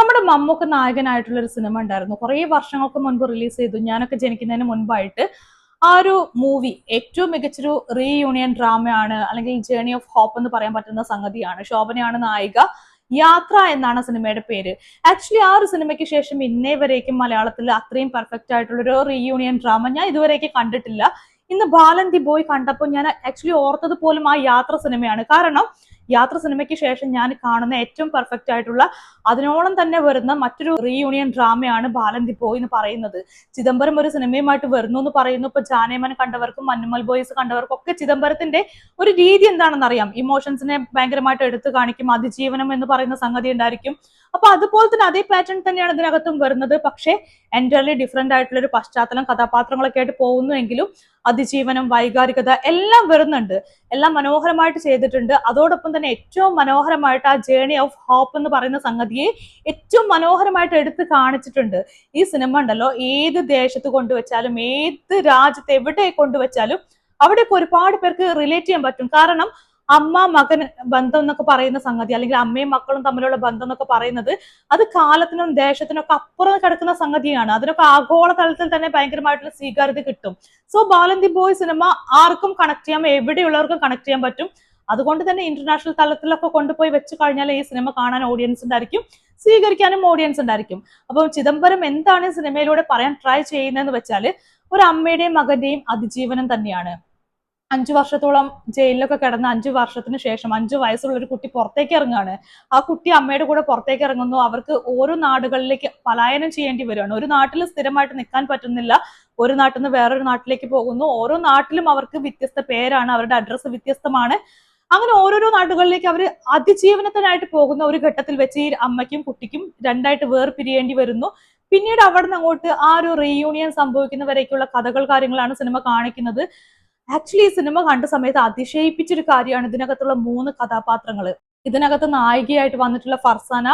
നമ്മുടെ മമ്മൂക്ക നായകനായിട്ടുള്ള ഒരു സിനിമ ഉണ്ടായിരുന്നു, കുറേ വർഷങ്ങൾക്ക് മുൻപ് റിലീസ് ചെയ്തു. ഞാനൊക്കെ ജനിക്കുന്നതിന് മുൻപായിട്ട് ആ ഒരു മൂവി ഏറ്റവും മികച്ചൊരു റീയൂണിയൻ ഡ്രാമയാണ്, അല്ലെങ്കിൽ ജേർണി ഓഫ് ഹോപ്പ് എന്ന് പറയാൻ പറ്റുന്ന സംഗതിയാണ്. ശോഭനയാണ് നായിക. യാത്ര എന്നാണ് സിനിമയുടെ പേര്. ആക്ച്വലി ആ ഒരു സിനിമയ്ക്ക് ശേഷം ഇന്നേ വരേക്കും മലയാളത്തിൽ അത്രയും പെർഫെക്റ്റ് ആയിട്ടുള്ള ഒരു റീയൂണിയൻ ഡ്രാമ ഞാൻ ഇതുവരേക്കും കണ്ടിട്ടില്ല. ഇന്ന് ബാലൻ ദി ബോയ് കണ്ടപ്പോൾ ഞാൻ ആക്ച്വലി ഓർത്തത് പോലും ആ യാത്ര സിനിമയാണ്. കാരണം യാത്ര സിനിമയ്ക്ക് ശേഷം ഞാൻ കാണുന്ന ഏറ്റവും പെർഫെക്റ്റ് ആയിട്ടുള്ള അതിനോളം തന്നെ വരുന്ന മറ്റൊരു റീയൂണിയൻ ഡ്രാമയാണ് ബാലൻ ദി ബോയ് എന്ന് പറയുന്നത്. ചിദംബരം ഒരു സിനിമയുമായിട്ട് വരുന്നു എന്ന് പറയുന്നു. ഇപ്പൊ ജാനേമൻ കണ്ടവർക്കും മഞ്ഞുമൽ ബോയ്സ് കണ്ടവർക്കും ഒക്കെ ചിദംബരത്തിന്റെ ഒരു രീതി എന്താണെന്ന് അറിയാം. ഇമോഷൻസിനെ ഭയങ്കരമായിട്ട് എടുത്തു കാണിക്കും, അതിജീവനം എന്ന് പറയുന്ന സംഗതി ഉണ്ടായിരിക്കും. അപ്പൊ അതുപോലെ തന്നെ അതേ പാറ്റേൺ തന്നെയാണ് ഇതിനകത്തും വരുന്നത്. പക്ഷേ എൻറ്റയർലി ഡിഫറെന്റ് ആയിട്ടുള്ള ഒരു പശ്ചാത്തലം, കഥാപാത്രങ്ങളൊക്കെ ആയിട്ട് പോകുന്നുവെങ്കിലും അതിജീവനം, വൈകാരികത എല്ലാം വരുന്നുണ്ട്. എല്ലാം മനോഹരമായിട്ട് ചെയ്തിട്ടുണ്ട്. അതോടൊപ്പം തന്നെ ഏറ്റവും മനോഹരമായിട്ട് ആ ജേർണി ഓഫ് ഹോപ്പ് എന്ന് പറയുന്ന സംഗതിയെ ഏറ്റവും മനോഹരമായിട്ട് എടുത്ത് കാണിച്ചിട്ടുണ്ട്. ഈ സിനിമ ഉണ്ടല്ലോ, ഏത് ദേശത്ത് കൊണ്ടുവച്ചാലും, ഏത് രാജ്യത്ത് എവിടെ കൊണ്ടുവച്ചാലും അവിടെയൊക്കെ ഒരുപാട് പേർക്ക് റിലേറ്റ് ചെയ്യാൻ പറ്റും. കാരണം അമ്മ മകൻ ബന്ധം എന്നൊക്കെ പറയുന്ന സംഗതി, അല്ലെങ്കിൽ അമ്മയും മക്കളും തമ്മിലുള്ള ബന്ധം എന്നൊക്കെ പറയുന്നത് അത് കാലത്തിനും ദേശത്തിനും ഒക്കെ അപ്പുറം കിടക്കുന്ന സംഗതിയാണ്. അതിനൊക്കെ ആഗോള തലത്തിൽ തന്നെ ഭയങ്കരമായിട്ടുള്ള സ്വീകാര്യത കിട്ടും. So Balan the boy cinema ആർക്കും കണക്ട് ചെയ്യാം, എവിടെയുള്ളവർക്കും കണക്ട് ചെയ്യാൻ പറ്റും. അതുകൊണ്ട് തന്നെ ഇന്റർനാഷണൽ തലത്തിലൊക്കെ കൊണ്ടുപോയി വെച്ച് കഴിഞ്ഞാൽ ഈ സിനിമ കാണാൻ ഓഡിയൻസ് ഉണ്ടായിരിക്കും, സ്വീകരിക്കാനും ഓഡിയൻസ് ഉണ്ടായിരിക്കും. അപ്പം ചിദംബരം എന്താണ് സിനിമയിലൂടെ പറയാൻ ട്രൈ ചെയ്യുന്നതെന്ന് വെച്ചാൽ ഒരു അമ്മയുടെയും മകന്റെയും അതിജീവനം തന്നെയാണ്. 5 വർഷത്തോളം ജയിലിലൊക്കെ കിടന്ന് 5 വർഷത്തിന് ശേഷം 5 വയസ്സുള്ള ഒരു കുട്ടി പുറത്തേക്ക് ഇറങ്ങുകയാണ്. ആ കുട്ടി അമ്മയുടെ കൂടെ പുറത്തേക്ക് ഇറങ്ങുന്നു. അവർക്ക് ഓരോ നാടുകളിലേക്ക് പലായനം ചെയ്യേണ്ടി വരികയാണ്. ഒരു നാട്ടിൽ സ്ഥിരമായിട്ട് നിൽക്കാൻ പറ്റുന്നില്ല. ഒരു നാട്ടിൽ നിന്ന് വേറൊരു നാട്ടിലേക്ക് പോകുന്നു. ഓരോ നാട്ടിലും അവർക്ക് വ്യത്യസ്ത പേരാണ്, അവരുടെ അഡ്രസ്സ് വ്യത്യസ്തമാണ്. അങ്ങനെ ഓരോരോ നാടുകളിലേക്ക് അവർ അതിജീവനത്തിനായിട്ട് പോകുന്ന ഒരു ഘട്ടത്തിൽ വെച്ച് ഈ അമ്മയ്ക്കും കുട്ടിക്കും രണ്ടായിട്ട് വേർപിരിയേണ്ടി വരുന്നു. പിന്നീട് അവിടെ നിന്ന് അങ്ങോട്ട് ആ ഒരു റീയൂണിയൻ സംഭവിക്കുന്നവരേക്കുള്ള കഥകൾ, കാര്യങ്ങളാണ് സിനിമ കാണിക്കുന്നത്. ആക്ച്വലി ഈ സിനിമ കണ്ട സമയത്ത് അതിശയിപ്പിച്ചൊരു കാര്യമാണ് ഇതിനകത്തുള്ള 3 കഥാപാത്രങ്ങൾ. ഇതിനകത്ത് നായികയായിട്ട് വന്നിട്ടുള്ള ഫർസാന,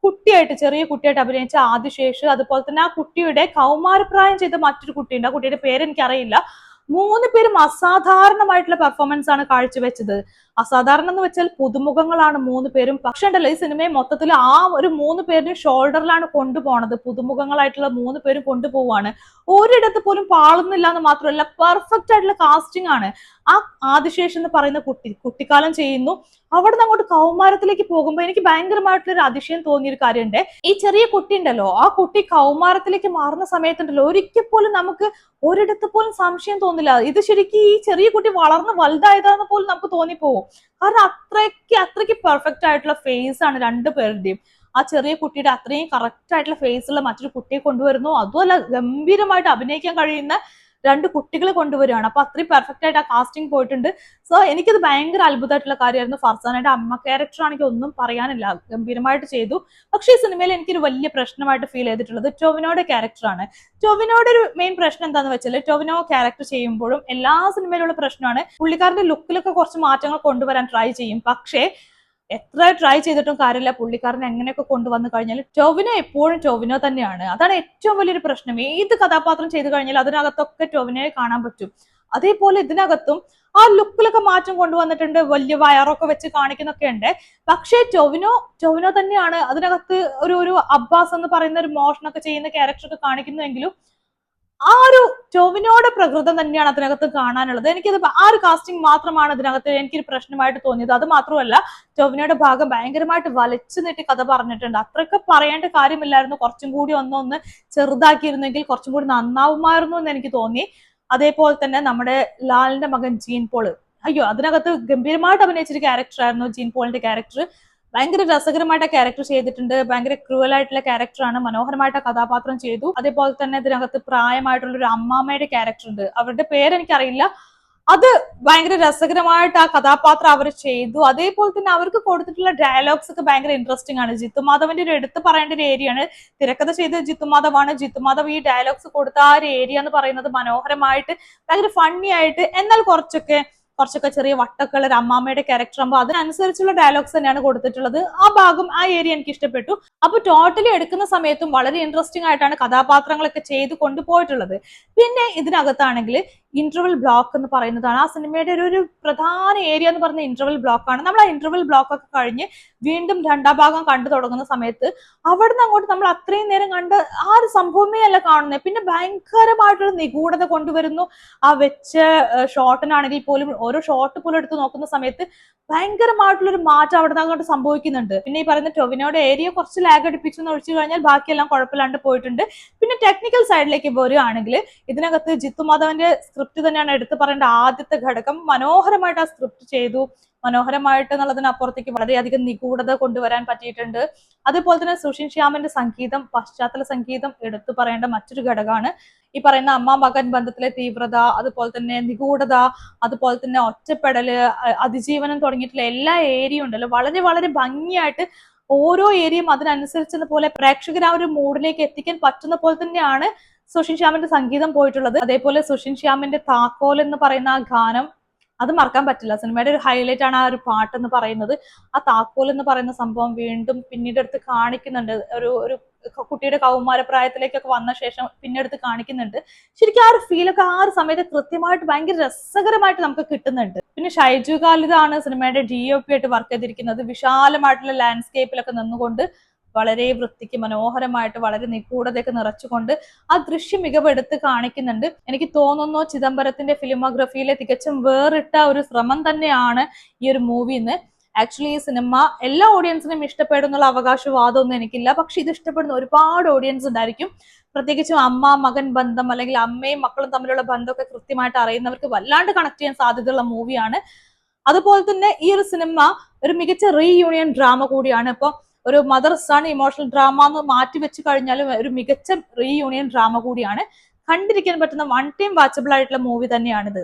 കുട്ടിയായിട്ട് ചെറിയ കുട്ടിയായിട്ട് അഭിനയിച്ച ആദിശേഷ്, അതുപോലെ തന്നെ ആ കുട്ടിയുടെ കൗമാരപ്രായം ചെയ്ത മറ്റൊരു കുട്ടിയുണ്ട്. ആ കുട്ടിയുടെ പേര് എനിക്കറിയില്ല. 3 പേരും അസാധാരണമായിട്ടുള്ള പെർഫോമൻസ് ആണ് കാഴ്ചവെച്ചത്. അസാധാരണം എന്ന് വെച്ചാൽ പുതുമുഖങ്ങളാണ് 3 പേരും. പക്ഷെ ഉണ്ടല്ലോ, ഈ സിനിമയെ മൊത്തത്തിൽ ആ ഒരു 3 പേരും ഷോൾഡറിലാണ് കൊണ്ടുപോണത്. പുതുമുഖങ്ങളായിട്ടുള്ള 3 പേരും കൊണ്ടുപോവാണ്. ഒരിടത്ത് പോലും പാളുന്നില്ല എന്ന് മാത്രമല്ല, പെർഫെക്റ്റ് ആയിട്ടുള്ള കാസ്റ്റിംഗ് ആണ്. ആ ആദിശേഷ് എന്ന് പറയുന്ന കുട്ടിക്കാലം ചെയ്യുന്നു. അവിടെ നിന്ന് അങ്ങോട്ട് കൗമാരത്തിലേക്ക് പോകുമ്പോൾ എനിക്ക് ഭയങ്കരമായിട്ടുള്ള ഒരു അതിശയം തോന്നിയ ഒരു കാര്യമുണ്ട്. ഈ ചെറിയ കുട്ടി ഉണ്ടല്ലോ, ആ കുട്ടി കൗമാരത്തിലേക്ക് മാറുന്ന സമയത്തുണ്ടല്ലോ, ഒരിക്കൽ പോലും നമുക്ക് ഒരിടത്ത് പോലും സംശയം തോന്നില്ല ഇത് ശരിക്കും ഈ ചെറിയ കുട്ടി വളർന്ന് വലുതായതാന്ന് പോലും നമുക്ക് തോന്നിപ്പോകും. കാരണം അത്രയ്ക്ക് പെർഫെക്റ്റ് ആയിട്ടുള്ള ഫേസ് ആണ് 2 പേരുടെയും. ആ ചെറിയ കുട്ടിയുടെ അത്രയും കറക്റ്റ് ആയിട്ടുള്ള ഫേസുള്ള മറ്റൊരു കുട്ടിയെ കൊണ്ടുവരുന്നു. അതുമല്ല, ഗംഭീരമായിട്ട് അഭിനയിക്കാൻ കഴിയുന്ന 2 കുട്ടികളെ കൊണ്ടുവരികയാണ്. അപ്പൊ അത്രയും പെർഫെക്റ്റ് ആയിട്ട് ആ കാസ്റ്റിംഗ് പോയിട്ടുണ്ട്. സോ എനിക്കത് ഭയങ്കര അത്ഭുതമായിട്ടുള്ള കാര്യമായിരുന്നു. ഫർസാനയുടെ അമ്മ ക്യാരക്ടർ ആണെങ്കിൽ ഒന്നും പറയാനില്ല, ഗംഭീരമായിട്ട് ചെയ്തു. പക്ഷേ ഈ സിനിമയിൽ എനിക്കൊരു വലിയ പ്രശ്നമായിട്ട് ഫീൽ ചെയ്തിട്ടുള്ളത് ടൊവിനോയുടെ ക്യാരക്ടറാണ്. ടൊവിനോയുടെ ഒരു മെയിൻ പ്രശ്നം എന്താണെന്ന് വെച്ചാൽ, ടൊവിനോ ക്യാരക്ടർ ചെയ്യുമ്പോഴും എല്ലാ സിനിമയിലുള്ള പ്രശ്നമാണ്, പുള്ളിക്കാരന്റെ ലുക്കിലൊക്കെ കുറച്ച് മാറ്റങ്ങൾ കൊണ്ടുവരാൻ ട്രൈ ചെയ്യും. പക്ഷേ എത്ര ട്രൈ ചെയ്തിട്ടും കാര്യമില്ല, പുള്ളിക്കാരൻ എങ്ങനെയൊക്കെ കൊണ്ടുവന്നു കഴിഞ്ഞാൽ ടൊവിനോ എപ്പോഴും ടൊവിനോ തന്നെയാണ്. അതാണ് ഏറ്റവും വലിയൊരു പ്രശ്നം. ഏത് കഥാപാത്രം ചെയ്തു കഴിഞ്ഞാൽ അതിനകത്തൊക്കെ ടൊവിനോയെ കാണാൻ പറ്റും. അതേപോലെ ഇതിനകത്തും ആ ലുക്കിലൊക്കെ മാറ്റം കൊണ്ടുവന്നിട്ടുണ്ട്, വലിയ വയറൊക്കെ വെച്ച് കാണിക്കുന്നൊക്കെ ഉണ്ട്. പക്ഷേ ടൊവിനോ തന്നെയാണ്. അതിനകത്ത് ഒരു അബ്ബാസ് എന്ന് പറയുന്ന ഒരു മോഷണമൊക്കെ ചെയ്യുന്ന ക്യാരക്ടറൊക്കെ കാണിക്കുന്നുവെങ്കിലും ആ ഒരു ടൊവിനോയുടെ പ്രകൃതം തന്നെയാണ് അതിനകത്ത് കാണാനുള്ളത്. എനിക്കത് ആ ഒരു കാസ്റ്റിംഗ് മാത്രമാണ് ഇതിനകത്ത് എനിക്കൊരു പ്രശ്നമായിട്ട് തോന്നിയത്. അത് മാത്രമല്ല, ടൊവിനോയുടെ ഭാഗം ഭയങ്കരമായിട്ട് വലിച്ചു നീട്ടി കഥ പറഞ്ഞിട്ടുണ്ട്. അത്രയൊക്കെ പറയേണ്ട കാര്യമില്ലായിരുന്നു. കുറച്ചും കൂടി ഒന്ന് ചെറുതാക്കിയിരുന്നെങ്കിൽ കുറച്ചും കൂടി നന്നാവുമായിരുന്നു എന്ന് എനിക്ക് തോന്നി. അതേപോലെ തന്നെ നമ്മുടെ ലാലിന്റെ മകൻ ജീൻ പോള്, അയ്യോ, അതിനകത്ത് ഗംഭീരമായിട്ട് അഭിനയിച്ചൊരു ക്യാരക്ടർ ആയിരുന്നു ജീൻ പോളിന്റെ ക്യാരക്ടർ. ഭയങ്കര രസകരമായിട്ട് ക്യാരക്ടർ ചെയ്തിട്ടുണ്ട്. ഭയങ്കര ക്രൂവൽ ആയിട്ടുള്ള ക്യാരക്ടറാണ്. മനോഹരമായിട്ട് കഥാപാത്രം ചെയ്തു. അതേപോലെ തന്നെ ഇതിനകത്ത് പ്രായമായിട്ടുള്ള ഒരു അമ്മാമ്മയുടെ ക്യാരക്ടർ ഉണ്ട്, അവരുടെ പേര് എനിക്കറിയില്ല. അത് ഭയങ്കര രസകരമായിട്ട് ആ കഥാപാത്രം അവർ ചെയ്തു. അതേപോലെ തന്നെ അവർക്ക് കൊടുത്തിട്ടുള്ള ഡയലോഗ്സ് ഒക്കെ ഭയങ്കര ഇൻട്രസ്റ്റിംഗ് ആണ്. ജിത്തുമാധവന്റെ ഒരു എടുത്ത് പറയേണ്ട ഒരു ഏരിയയാണ്. തിരക്കഥ ചെയ്ത് ജിത്തുമാധവാണ്. ജിത്തുമാധവ് ഈ ഡയലോഗ്സ് കൊടുത്ത ആ ഒരു ഏരിയ എന്ന് പറയുന്നത് മനോഹരമായിട്ട്, ഭയങ്കര ഫണ്ണി ആയിട്ട്, എന്നാൽ കുറച്ചൊക്കെ ചെറിയ വട്ടക്കള ഒരു അമ്മാമ്മയുടെ ക്യാരക്ടർ ആകുമ്പോൾ അതിനനുസരിച്ചുള്ള ഡയലോഗ്സ് തന്നെയാണ് കൊടുത്തിട്ടുള്ളത്. ആ ഭാഗം, ആ ഏരിയ എനിക്ക് ഇഷ്ടപ്പെട്ടു. അപ്പൊ ടോട്ടലി എടുക്കുന്ന സമയത്തും വളരെ ഇൻട്രസ്റ്റിംഗ് ആയിട്ടാണ് കഥാപാത്രങ്ങളൊക്കെ ചെയ്ത് കൊണ്ടുപോയിട്ടുള്ളത്. പിന്നെ ഇതിനകത്താണെങ്കിൽ ഇന്റർവൽ ബ്ലോക്ക് എന്ന് പറയുന്നതാണ്. ആ സിനിമയുടെ ഒരു പ്രധാന ഏരിയ എന്ന് പറയുന്ന ഇന്റർവൽ ബ്ലോക്കാണ്. നമ്മൾ ആ ഇന്റർവൽ ബ്ലോക്ക് ഒക്കെ കഴിഞ്ഞ് വീണ്ടും രണ്ടാം ഭാഗം കണ്ടു തുടങ്ങുന്ന സമയത്ത് അവിടുന്ന് അങ്ങോട്ട് നമ്മൾ അത്രയും നേരം കണ്ട് ആ ഒരു സംഭവമേ അല്ല കാണുന്നത്. പിന്നെ ഭയങ്കരമായിട്ടൊരു നിഗൂഢത കൊണ്ടുവരുന്നു. ആ വെച്ച ഷോട്ടിനാണെങ്കിൽ പോലും ഓരോ ഷോട്ട് പോലും എടുത്ത് നോക്കുന്ന സമയത്ത് ഭയങ്കരമായിട്ടുള്ളൊരു മാറ്റം അവിടെ നിന്ന് അങ്ങോട്ട് സംഭവിക്കുന്നുണ്ട്. പിന്നെ ഈ പറയുന്ന ടൊവിനോയുടെ ഏരിയ കുറച്ച് ലാഗ് അടിപ്പിച്ചു എന്ന് ഒഴിച്ചു കഴിഞ്ഞാൽ ബാക്കിയെല്ലാം കുഴപ്പമില്ലാണ്ട് പോയിട്ടുണ്ട്. പിന്നെ ടെക്നിക്കൽ സൈഡിലേക്ക് വരികയാണെങ്കിൽ ഇതിനകത്ത് ജിത്തു മാധവന്റെ സ്ക്രിപ്റ്റ് തന്നെയാണ് എടുത്തു പറയേണ്ട ആദ്യത്തെ ഘടകം. മനോഹരമായിട്ട് ആ സ്ക്രിപ്റ്റ് ചെയ്തു. മനോഹരമായിട്ട് എന്നുള്ളതിനപ്പുറത്തേക്ക് വളരെയധികം നിഗൂഢത കൊണ്ടുവരാൻ പറ്റിയിട്ടുണ്ട്. അതുപോലെ തന്നെ സുഷിൻ ശ്യാമിന്റെ സംഗീതം, പശ്ചാത്തല സംഗീതം എടുത്തു പറയേണ്ട മറ്റൊരു ഘടകമാണ്. ഈ പറയുന്ന അമ്മ മകൻ ബന്ധത്തിലെ തീവ്രത, അതുപോലെ തന്നെ നിഗൂഢത, അതുപോലെ തന്നെ ഒറ്റപ്പെടല്, അതിജീവനം തുടങ്ങിയിട്ടുള്ള എല്ലാ ഏരിയയും ഉണ്ടല്ലോ വളരെ വളരെ ഭംഗിയായിട്ട് ഓരോ ഏരിയയും അതിനനുസരിച്ചത് പോലെ പ്രേക്ഷകർ ആ ഒരു മൂഡിലേക്ക് എത്തിക്കാൻ പറ്റുന്ന പോലെ തന്നെയാണ് സുഷിൻ ശ്യാമിന്റെ സംഗീതം പോയിട്ടുള്ളത്. അതേപോലെ സുഷിൻ ശ്യാമിന്റെ താക്കോൽ എന്ന് പറയുന്ന ആ ഗാനം അത് മറക്കാൻ പറ്റില്ല. സിനിമയുടെ ഒരു ഹൈലൈറ്റ് ആണ് ആ ഒരു പാട്ട് എന്ന് പറയുന്നത്. ആ താക്കോൽ എന്ന് പറയുന്ന സംഭവം വീണ്ടും പിന്നീട് എടുത്ത് കാണിക്കുന്നുണ്ട്. ഒരു കുട്ടിയുടെ കൗമാരപ്രായത്തിലേക്കൊക്കെ വന്ന ശേഷം പിന്നെ എടുത്ത് കാണിക്കുന്നുണ്ട്. ശരിക്കും ആ ഒരു ഫീലൊക്കെ ആ ഒരു സമയത്ത് കൃത്യമായിട്ട് ഭയങ്കര രസകരമായിട്ട് നമുക്ക് കിട്ടുന്നുണ്ട്. പിന്നെ ഷൈജു ഖാലിദാണ് സിനിമയുടെ DOP ആയിട്ട് വർക്ക് ചെയ്തിരിക്കുന്നത്. വിശാലമായിട്ടുള്ള ലാൻഡ്സ്കേപ്പിലൊക്കെ നിന്നുകൊണ്ട് വളരെ വൃത്തിക്ക് മനോഹരമായിട്ട് വളരെ നിഗൂഢതയൊക്കെ നിറച്ചുകൊണ്ട് ആ ദൃശ്യ മികവ് എടുത്ത് കാണിക്കുന്നുണ്ട്. എനിക്ക് തോന്നുന്നു ചിദംബരത്തിന്റെ ഫിലിമോഗ്രഫിയിലെ തികച്ചും വേറിട്ട ഒരു ശ്രമം തന്നെയാണ് ഈ ഒരു മൂവിന്ന്. ആക്ച്വലി ഈ സിനിമ എല്ലാ ഓഡിയൻസിനും ഇഷ്ടപ്പെടുന്നുള്ള അവകാശവാദമൊന്നും എനിക്കില്ല. പക്ഷെ ഇത് ഇഷ്ടപ്പെടുന്ന ഒരുപാട് ഓഡിയൻസ് ഉണ്ടായിരിക്കും. പ്രത്യേകിച്ചും അമ്മ മകൻ ബന്ധം അല്ലെങ്കിൽ അമ്മയും മക്കളും തമ്മിലുള്ള ബന്ധമൊക്കെ കൃത്യമായിട്ട് അറിയുന്നവർക്ക് വല്ലാണ്ട് കണക്ട് ചെയ്യാൻ സാധ്യതയുള്ള മൂവിയാണ്. അതുപോലെ തന്നെ ഈ ഒരു സിനിമ ഒരു മികച്ച റീയൂണിയൻ ഡ്രാമ കൂടിയാണ്. ഇപ്പൊ ഒരു മദർ സൺ ഇമോഷണൽ ഡ്രാമ എന്ന് മാറ്റി വെച്ച് കഴിഞ്ഞാലും ഒരു മികച്ച റീയൂണിയൻ ഡ്രാമ കൂടിയാണ്. കണ്ടിരിക്കാൻ പറ്റുന്ന വൺ ടൈം വാച്ചബിൾ ആയിട്ടുള്ള മൂവി തന്നെയാണിത്.